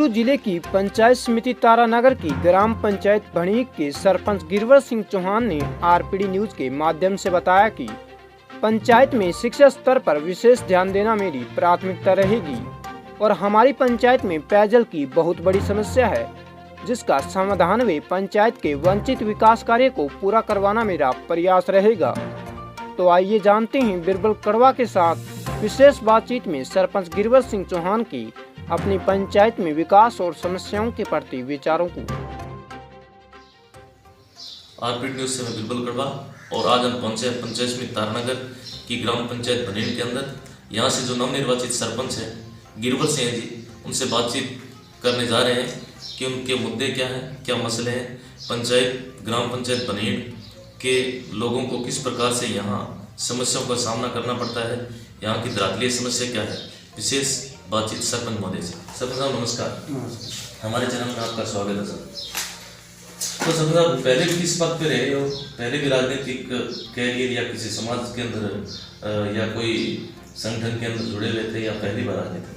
चूरू जिले की पंचायत समिति तारानगर की ग्राम पंचायत भणीक के सरपंच गिरवर सिंह चौहान ने आरपीडी न्यूज के माध्यम से बताया कि पंचायत में शिक्षा स्तर पर विशेष ध्यान देना मेरी प्राथमिकता रहेगी और हमारी पंचायत में पेयजल की बहुत बड़ी समस्या है, जिसका समाधान वे पंचायत के वंचित विकास कार्य को पूरा करवाना मेरा प्रयास रहेगा। तो आइए जानते हैं बिरबल कड़वा के साथ विशेष बातचीत में सरपंच गिरवर सिंह चौहान की अपनी पंचायत में विकास और समस्याओं के प्रति विचारों को। आरपीडी न्यूज से मैं बिरबल कड़वा और आज हम पहुंचे हैं पंचायत समिति तारानगर की ग्राम पंचायत भणीक के अंदर। यहाँ से जो नवनिर्वाचित सरपंच हैं गिरवर सिंह जी, उनसे बातचीत करने जा रहे हैं कि उनके मुद्दे क्या हैं, क्या मसले हैं, पंचायत ग्राम पंचायत भणीक के लोगों को किस प्रकार से यहाँ समस्याओं का सामना करना पड़ता है, यहाँ की धरातलीय समस्या क्या है। विशेष बातचीत सरपंच महोदय से। सरपंच साहब नमस्कार, हमारे चैनल में आपका स्वागत है सर। तो सरपंच साहब, पहले भी किस बात पे रहे हो? पहले भी राजनीतिक कैरियर या किसी समाज के अंदर या कोई संगठन के अंदर जुड़े हुए थे या पहली बार राजनीति?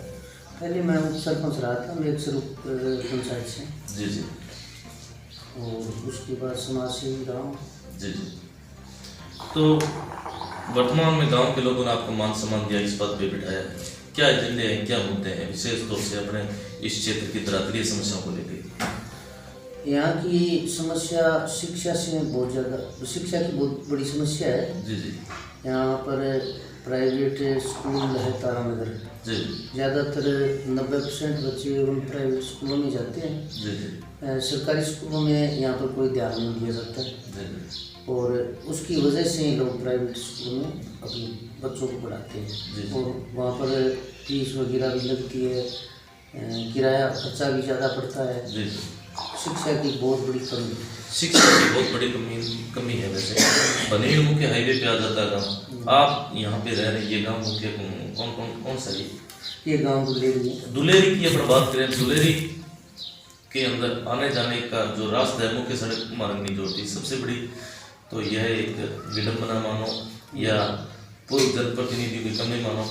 पहले मैं उप सरपंच रहा था मेरे स्वरूप पंचायत से। जी जी। और उसके बाद समाज सेवी रहा हूँ। जी जी। तो वर्तमान में गांव के लोगों ने आपको मान सम्मान दिया, इस पद पे बिठाया है, क्या एजेंडे हैं, क्या मुद्दे हैं विशेष तौर से अपने इस क्षेत्र की धरातलीय समस्याओं को लेकर? यहाँ की समस्या शिक्षा से बहुत ज़्यादा, शिक्षा की बहुत बड़ी समस्या है। जी जी। यहाँ पर प्राइवेट स्कूल है तारानगर। जी। ज़्यादातर 90% बच्चे उन प्राइवेट स्कूलों में जाते हैं। जी जी। सरकारी स्कूलों में यहाँ पर कोई ध्यान नहीं दिया जाता है। जी जी। और उसकी वजह से लोग प्राइवेट स्कूलों में अपने बच्चों को पढ़ाते हैं। और वहाँ पर फीस वगैरह भी लगती है, किराया खर्चा भी ज़्यादा पड़ता है। जी। शिक्षा की बहुत बड़ी कमी, शिक्षा की बहुत बड़ी कमी है। वैसे भणीक मुख्य हाईवे पे आ जाता है गाँव, आप यहाँ पे रह रहे, ये गाँव मुख्य कौन सा है? ये गाँव दुलेरी है। दुलेरी की अगर बात करें, दुलेरी के अंदर आने जाने का जो रास्ता है, मुख्य सड़क मार्ग नहीं जोड़ती, सबसे बड़ी तो यह एक विडम्बना मानो या पूर्व जनप्रतिनिधि की कमी मानो।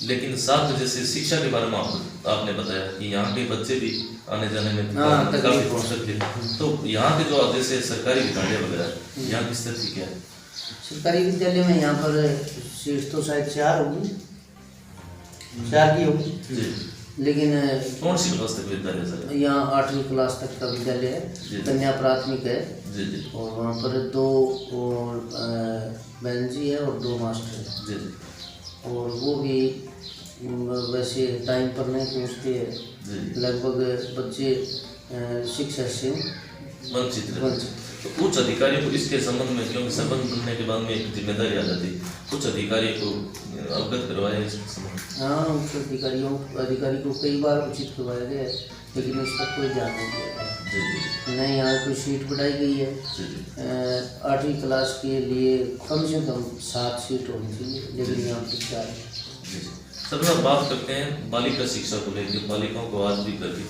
लेकिन साथ में जैसे शिक्षा के बारे में आपने बताया कि यहाँ के बच्चे भी आने जाने में काफी पहुँचते हैं, तो यहाँ के जो जैसे सरकारी विद्यालय वगैरह, यहाँ की स्थिति क्या है? सरकारी विद्यालय में यहाँ पर सीट तो शायद 4 होगी, 4 की होगी। लेकिन कौन सी क्लास तक विद्यालय सर? यहाँ 8वीं क्लास तक का विद्यालय है, कन्या प्राथमिक है। जी जी। और वहाँ पर 2 बहन जी है और 2 मास्टर है। जी जी। और वो भी वैसे टाइम पर नहीं पहुँचते, लगभग बच्चे शिक्षा से वंचित। तो उच्च अधिकारियों को इसके संबंध में, क्योंकि सरपंच बनने के बाद में एक जिम्मेदारी आ जाती है, कुछ अधिकारियों को अवगत करवाया इस संबंध? हाँ, उच्च अधिकारी को कई बार उचित करवाया गया है, लेकिन इस पर कोई ध्यान नहीं दिया गया। नहीं, यहाँ कोई सीट बढ़ाई गई है। 8वीं क्लास के लिए कम से कम 7 सीट होनी चाहिए, लेकिन यहाँ पर 4 है। सर, हम बात करते हैं बालिका शिक्षा को लेकर। बालिकाओं को आज भी घर की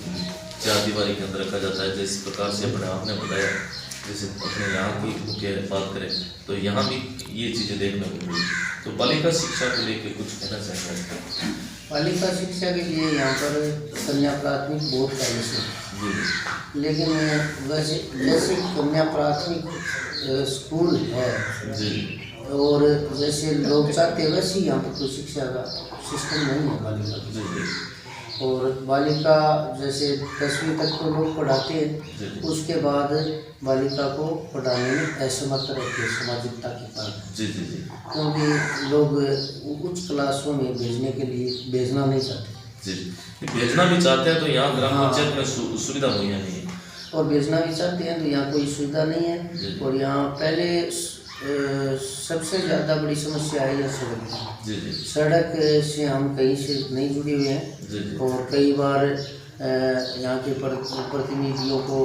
4 दीवारी के अंदर रखा जाता है, जिस प्रकार से अपने आपने बताया। जैसे अपने यहाँ की मुख्य बात करें तो यहाँ भी ये चीज़ें देखने को मिली, तो बालिका शिक्षा को लेकर कुछ कहना चाहेंगे? बालिका शिक्षा के लिए यहाँ पर कन्या प्राथमिक बहुत पहले से, लेकिन वैसे जैसे कन्या प्राथमिक स्कूल है और जैसे लोग चाहते हैं वैसे यहाँ पर कोई शिक्षा का सिस्टम नहीं है बालिका। और बालिका जैसे 10वीं तक तो लोग पढ़ाते हैं, उसके बाद बालिका को पढ़ाने में असमर्थ रहते हैं सामाजिकता के कारण। जी जी जी। क्योंकि लोग उच्च क्लासों में भेजना नहीं चाहते। जी, भेजना भी चाहते हैं तो यहाँ ग्राम पंचायत में सुविधा मुहैया नहीं है, और भेजना भी चाहते हैं तो यहाँ कोई सुविधा नहीं है। और यहाँ पहले सबसे ज़्यादा बड़ी समस्या है यह सड़क की। जी जी। सड़क से हम कहीं से नहीं जुड़े हुए हैं। जी जी। और कई बार यहाँ के प्रतिनिधियों को,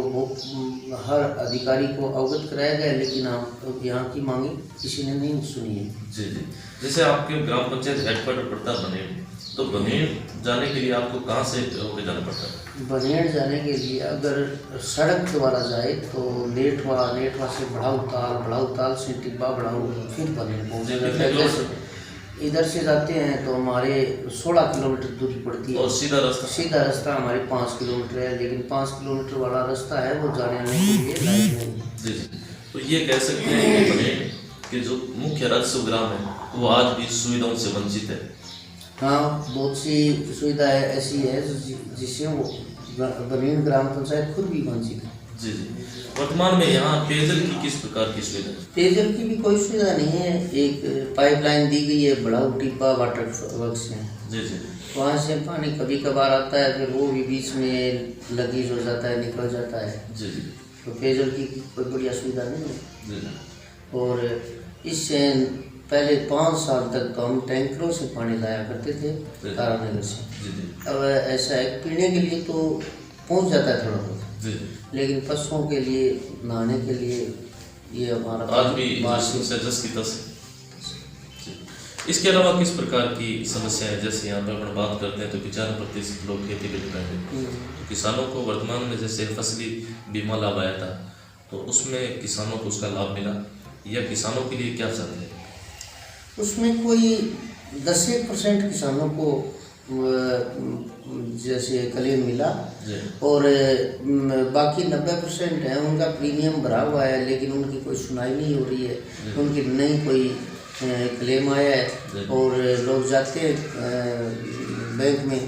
हर अधिकारी को अवगत कराया गया, लेकिन हम यहाँ की मांगे किसी ने नहीं सुनी है। जी जी। जैसे आपके ग्राम पंचायत हेडक्वार्टर पड़ता है भणीक, तो भणीक जाने के लिए आपको कहाँ से होकर जाना पड़ता है? भणीक जाने के लिए अगर सड़क द्वारा जाए तो लेटवा से बढ़ाऊ ताल से टिब्बा बढ़ाऊ, फिर भणीक पहुँचेगा। इधर से जाते हैं तो हमारे 16 किलोमीटर दूरी पड़ती है और सीधा रास्ता हमारे 5 किलोमीटर है, लेकिन 5 किलोमीटर वाला रास्ता है वो जाने आने के लिए लायक नहीं है। जी जी। तो ये कह सकते हैं कि बनेन के जो मुख्य राजस्व ग्राम है वो आज भी सुविधाओं से वंचित है। हाँ, बहुत सी सुविधाएं ऐसी है जिससे वो बनेन ग्राम पंचायत खुद भी वंचित है। जी जी। वर्तमान में यहाँ पेयजल की किस प्रकार की सुविधा है? पेयजल की भी कोई सुविधा नहीं है। एक पाइपलाइन दी गई है, बड़ा टिब्बा वाटर वर्क्स है। जी जी। वहाँ से पानी कभी कभार आता है, फिर वो भी बीच में लगीज हो जाता है, निकल जाता है। जी जी। तो पेयजल की कोई बढ़िया सुविधा नहीं है। जी जी। और इससे पहले 5 साल तक तो हम टैंकरों से पानी लाया करते थे तारानगर से। जी जी। अब ऐसा है पीने के लिए तो पहुँच जाता है थोड़ा बहुत, जी। लेकिन पशुओं के लिए, नहाने के लिए ये हमारा आज भी जस की तस है। इसके अलावा किस प्रकार की समस्या है? जैसे यहाँ पर अपन बात करते हैं तो 95% लोग खेती पे डिपेंड है। तो किसानों को वर्तमान में जैसे फसली बीमा लाभ आया था तो उसमें किसानों को उसका लाभ मिला या किसानों के लिए क्या चाहते हैं? उसमें कोई 10% किसानों को जैसे क्लेम मिला और बाकी 90% है उनका प्रीमियम भरा हुआ है, लेकिन उनकी कोई सुनाई नहीं हो रही है, उनकी नहीं कोई क्लेम आया है। और लोग जाते हैं बैंक में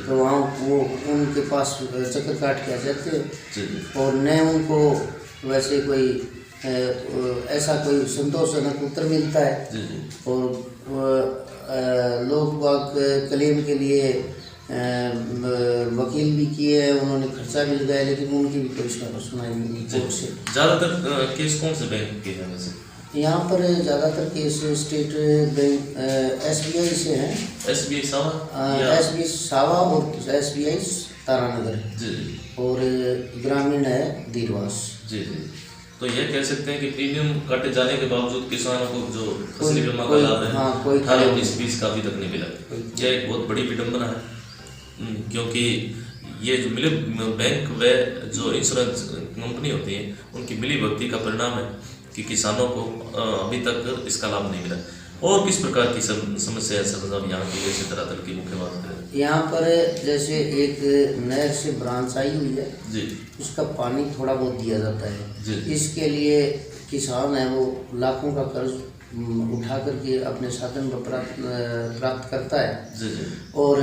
तो वहाँ वो उनके पास चक्कर काट के आ जाते हैं और न उनको वैसे कोई ऐसा कोई संतोषजनक उत्तर मिलता है। और लोग बाग क्लेम के लिए वकील भी किए हैं, उन्होंने खर्चा मिल गया, लेकिन उनकी भी कोई सुनाई नहीं कोर्ट से। ज़्यादातर केस कौन से बैंक के हैं वैसे? यहाँ पर ज़्यादातर केस स्टेट बैंक SBI से हैं। SBI सावा? SBI सावा और SBI तारानगर जी। और ग्रामीण है दीरवास। जी जी। तो ये कह सकते हैं कि प्रीमियम काटे जाने के बावजूद किसानों को जो फसली बीमा का लाभ है 18-19-20 का अभी तक नहीं मिला। यह एक बहुत बड़ी विडंबना है, क्योंकि ये जो मिले बैंक व जो इंश्योरेंस कंपनी होती है उनकी मिली भगती का परिणाम है कि किसानों को अभी तक इसका लाभ नहीं मिला। और किस प्रकार की समस्या है सर यहाँ की? जैसे धरातल की मुख्य बात करें यहाँ पर जैसे एक नहर से ब्रांच आई हुई है जी, उसका पानी थोड़ा बहुत दिया जाता है जी। इसके लिए किसान है वो लाखों का कर्ज उठा करके अपने साधन को प्राप्त करता है जी जी। और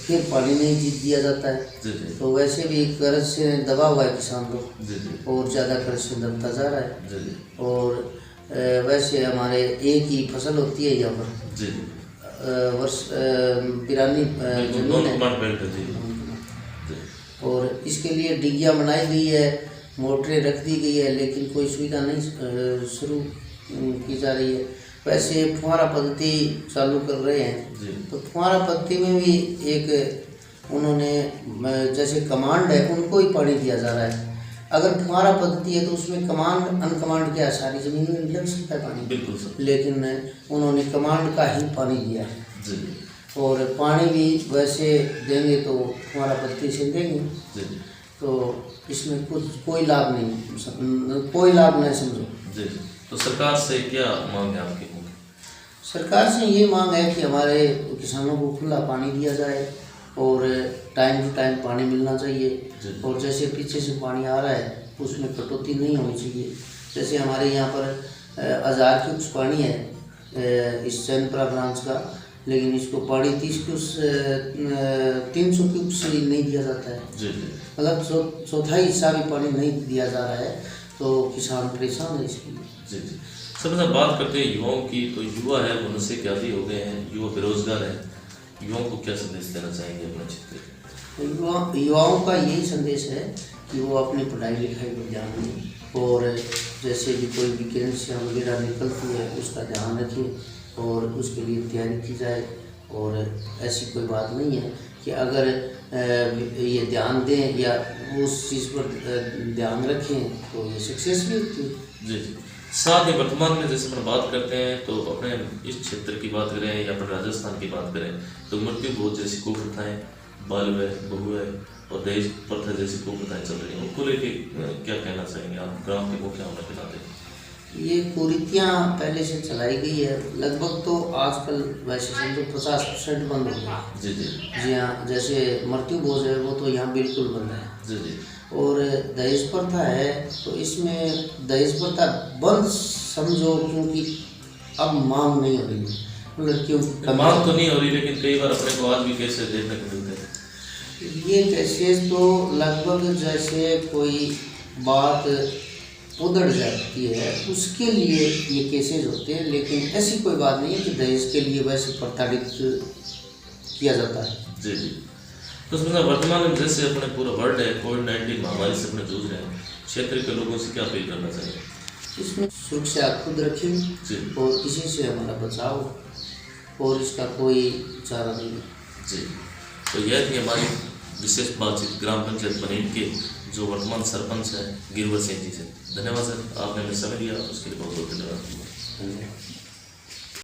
फिर पानी नहीं दिया जाता है जी जी। तो वैसे भी कर्ज से दबा हुआ है किसान लोग जी जी। और ज़्यादा कर्ज से दबता जा रहा है। जी जी। और वैसे हमारे एक ही फसल होती है यहाँ पर जी वर्ष पिरानी जमीन है और इसके लिए डिगिया बनाई गई है, मोटरें रख दी गई है, लेकिन कोई सुविधा नहीं शुरू की जा रही है। वैसे फुहारा पद्धति चालू कर रहे हैं तो फुहारा पद्धति में भी एक उन्होंने जैसे कमांड है उनको ही पानी दिया जा रहा है। अगर फुहारा पद्धति है तो उसमें कमांड अनकमांड क्या सारी जमीन में लग सकता है पानी, बिल्कुल सर। लेकिन उन्होंने कमांड का ही पानी दिया है जी। और पानी भी वैसे देंगे तो फुहारा पद्धति से देंगे जी। तो इसमें कुछ कोई लाभ नहीं समझो जी। तो सरकार से क्या मांग है आपकी? सरकार से ये मांग है कि हमारे किसानों को खुला पानी दिया जाए और टाइम टू टाइम पानी मिलना चाहिए और जैसे पीछे से पानी आ रहा है उसमें कटौती नहीं होनी चाहिए। जैसे हमारे यहाँ पर 1000 क्यूब्स पानी है इस चैनपुरा ब्रांच का, लेकिन इसको पानी 300 क्यूब्स से नहीं दिया जाता है। मतलब चौथाई हिस्सा भी पानी नहीं दिया जा रहा है तो किसान परेशान है इसके लिए। जी जी। सर जब बात करते हैं युवाओं की तो युवा है वो नशे के आदी हो गए हैं, युवा बेरोजगार है, युवाओं को क्या संदेश देना चाहेंगे अपने क्षेत्र? युवाओं का यही संदेश है कि वो अपनी पढ़ाई लिखाई पर ध्यान दें और जैसे भी कोई वैकेंसियाँ वगैरह निकलती है उसका ध्यान रखें और उसके लिए तैयारी की जाए। और ऐसी कोई बात नहीं है कि अगर ये ध्यान दें या उस चीज़ पर ध्यान रखें तो ये सक्सेस भी होती है। जी जी। साथ ही वर्तमान में जैसे हम बात करते हैं तो अपने इस क्षेत्र की बात करें या फिर राजस्थान की बात करें तो मृत्यु बहुत जैसी कुप्रथाएं, बाल बहु और दहेज प्रथा जैसी कुप्रथाएं चल रही हैं, उनको लेके क्या कहना चाहेंगे आप ग्राम के मुखिया होने के नाते? ये कुरीतियाँ पहले से चलाई गई है, लगभग तो आजकल वैसे समझो 50% बंद हो गया। जी जी जी हाँ, जैसे मृत्यु भोज है वो तो यहाँ बिल्कुल बंद है। जी जी और दहेज प्रथा है तो इसमें दहेज प्रथा बंद समझो, क्योंकि अब मांग नहीं हो रही है लड़कियों की। मांग तो नहीं हो रही, लेकिन कई बार अपने को आज भी केसेस देखने को मिलते हैं। ये केसेस तो लगभग जैसे कोई बात उधड़ जाती है उसके लिए ये केसेस होते हैं, लेकिन ऐसी कोई बात नहीं है कि दहेज के लिए वैसे प्रताड़ित किया जाता है। जी जी। तो समझा वर्तमान में जैसे अपने पूरा वर्ल्ड है कोविड-19 महामारी से अपने जूझ रहे हैं, क्षेत्र के लोगों से क्या अपील करना चाहिए? इसमें सुरक्षा खुद रखें जी और इसी से हमारा बचाव और इसका कोई चारा नहीं है। जी। तो यह थी हमारी विशेष बातचीत ग्राम पंचायत बनीन के जो वर्तमान सरपंच है गिरवर सिंह जी से। धन्यवाद सर, आपने हमें समय दिया उसके लिए बहुत बहुत धन्यवाद।